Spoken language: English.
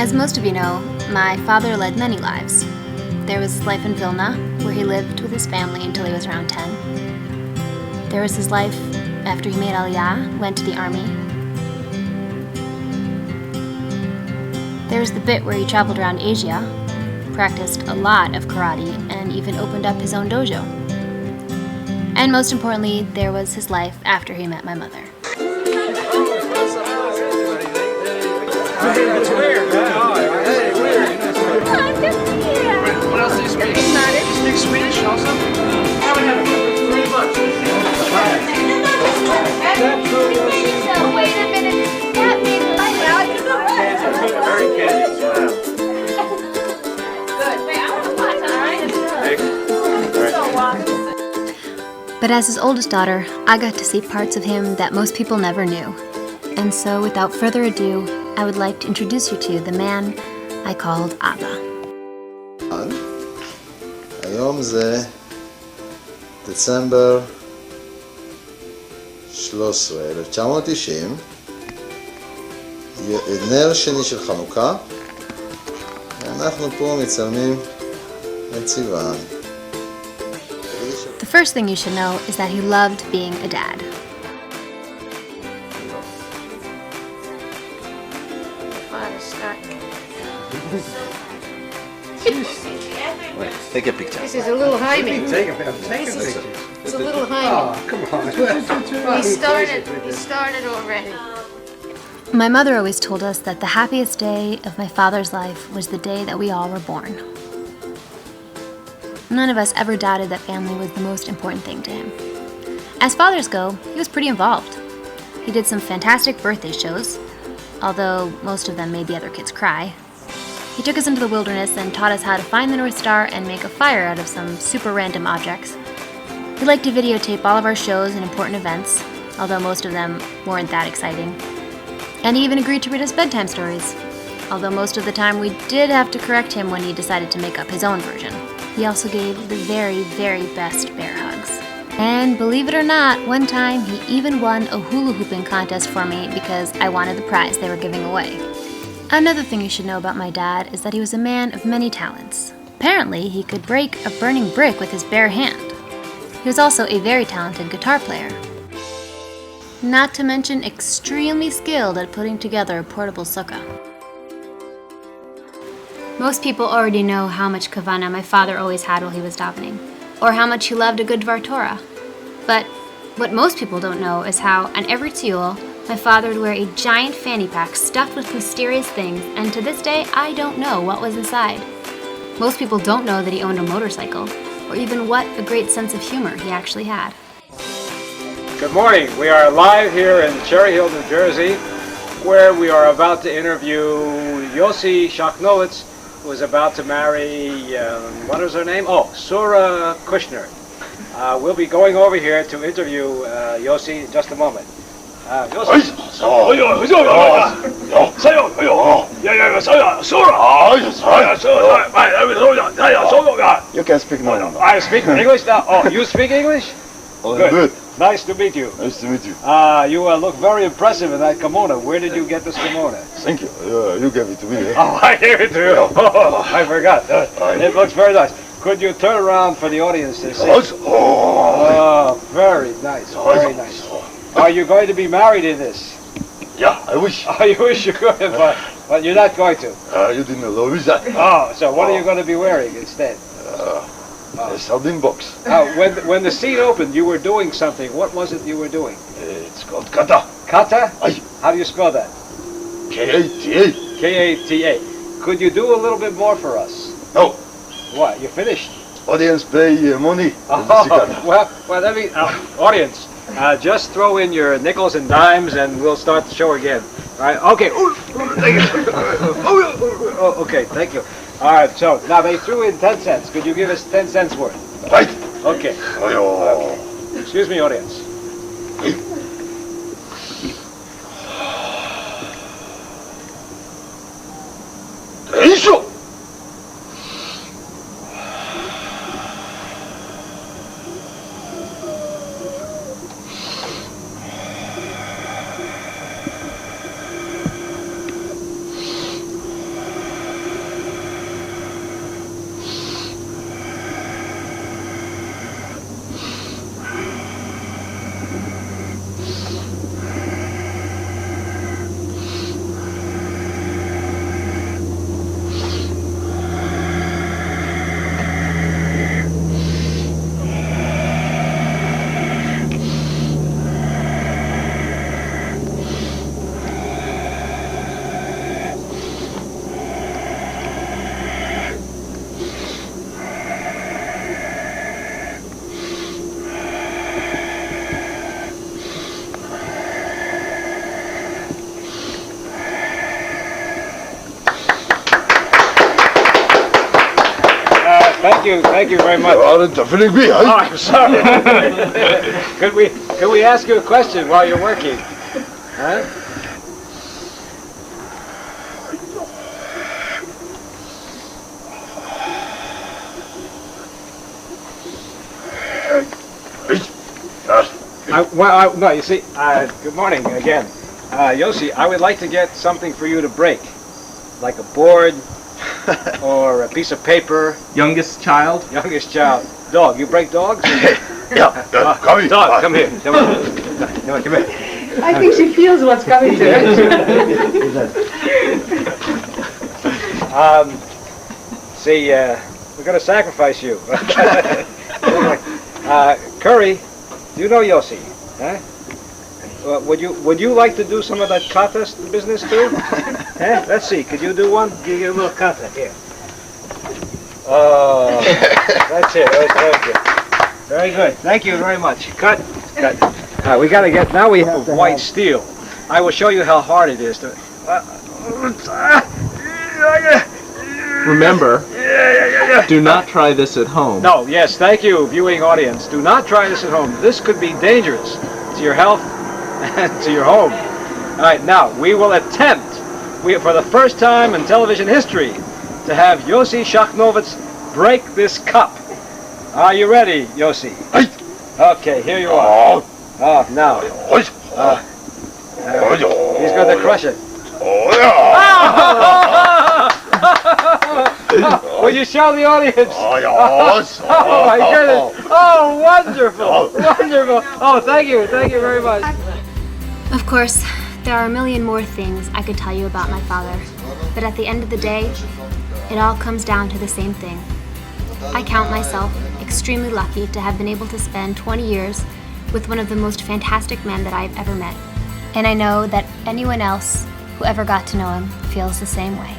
As most of you know, my father led many lives. There was his life in Vilna, where he lived with his family until he was around 10. There was his life after he made Aliyah, went to the army. There was the bit where he traveled around Asia, practiced a lot of karate, and even opened up his own dojo. And most importantly, there was his life after he met my mother. What else do you speak? You speak Swedish also? Wait a minute. That means Very good. Good. Wait, I want to watch, alright? But as his oldest daughter, I got to see parts of him that most people never knew. And so, without further ado, I would like to introduce you to the man I called Abba. היום זה דצמבר 13, 1990, נר שני של חנוכה, ואנחנו פה מצלמים את סיוון. The first thing you should know is that he loved being a dad. Wait, take a picture. This is a little hymen. Take a picture. It's a little hymen. Oh, come on. He started already. My mother always told us that the happiest day of my father's life was the day that we all were born. None of us ever doubted that family was the most important thing to him. As fathers go, he was pretty involved. He did some fantastic birthday shows, although most of them made the other kids cry. He took us into the wilderness and taught us how to find the North Star and make a fire out of some super random objects. He liked to videotape all of our shows and important events, although most of them weren't that exciting. And he even agreed to read us bedtime stories, although most of the time we did have to correct him when he decided to make up his own version. He also gave the very, very best bear hugs. And believe it or not, one time he even won a hula hooping contest for me because I wanted the prize they were giving away. Another thing you should know about my dad is that he was a man of many talents. Apparently, he could break a burning brick with his bare hand. He was also a very talented guitar player. Not to mention extremely skilled at putting together a portable sukkah. Most people already know how much kavana my father always had while he was davening, or how much he loved a good Dvar Torah. But what most people don't know is how, on every tziul, my father would wear a giant fanny pack stuffed with mysterious things, and to this day, I don't know what was inside. Most people don't know that he owned a motorcycle, or even what a great sense of humor he actually had. Good morning. We are live here in Cherry Hill, New Jersey, where we are about to interview Yossi Shachnowitz, who is about to marry, what is her name? Oh, Sura Kushner. We'll be going over here to interview Yossi in just a moment. You can speak normal. I speak English now. Oh, you speak English? Good. Nice to meet you. Nice to meet you. You look very impressive in that kimono. Where did you get this kimono? Thank you. You gave it to me. Eh? Oh, I gave it to you. Oh, I forgot. It looks very nice. Could you turn around for the audience to see? Oh, very nice. Very nice. Are you going to be married in this? Yeah, I wish. Oh, you wish you could, but you're not going to. You didn't know that. Oh, so what are you going to be wearing instead? A sardine box. When the scene opened, you were doing something. What was it you were doing? It's called kata. Kata? Aye. How do you spell that? K-A-T-A. K-A-T-A. Could you do a little bit more for us? No. What? You finished? Audience pay money. Well, let me, audience, just throw in your nickels and dimes and we'll start the show again. All right, okay. Okay, thank you. All right, so now they threw in 10 cents. Could you give us 10 cents worth? Right. Okay. Okay. Excuse me, audience. you very much. definitely be. Oh, I'm sorry. Could we ask you a question while you're working? Huh? No, you see, good morning again. Yossi, I would like to get something for you to break, like a board or a piece of paper. Youngest child? Youngest child. Dog, you break dogs? Yeah, come here. Dog, come here. Come on, come here. I think she feels what's coming to her. See, we're going to sacrifice you. Curry, do you know Yossi? Huh? Would you like to do some of that kata business too? Huh? Let's see. Could you do one? Give you a little kata here. Oh, that's it. That's very good. Very good. Thank you very much. Cut. We got to get. Now we have white steel. I will show you how hard it is to. Remember, do not try this at home. No, yes, thank you, viewing audience. Do not try this at home. This could be dangerous to your health and to your home. All right, now we will attempt, for the first time in television history, to have Yossi Shachnovitz break this cup. Are you ready, Yossi? Okay, here you are. Oh, now. He's going to crush it. Will you show the audience? Oh my goodness! Oh, wonderful! Wonderful! Oh, thank you very much. Of course, there are a million more things I could tell you about my father, but at the end of the day, it all comes down to the same thing. I count myself extremely lucky to have been able to spend 20 years with one of the most fantastic men that I've ever met. And I know that anyone else who ever got to know him feels the same way.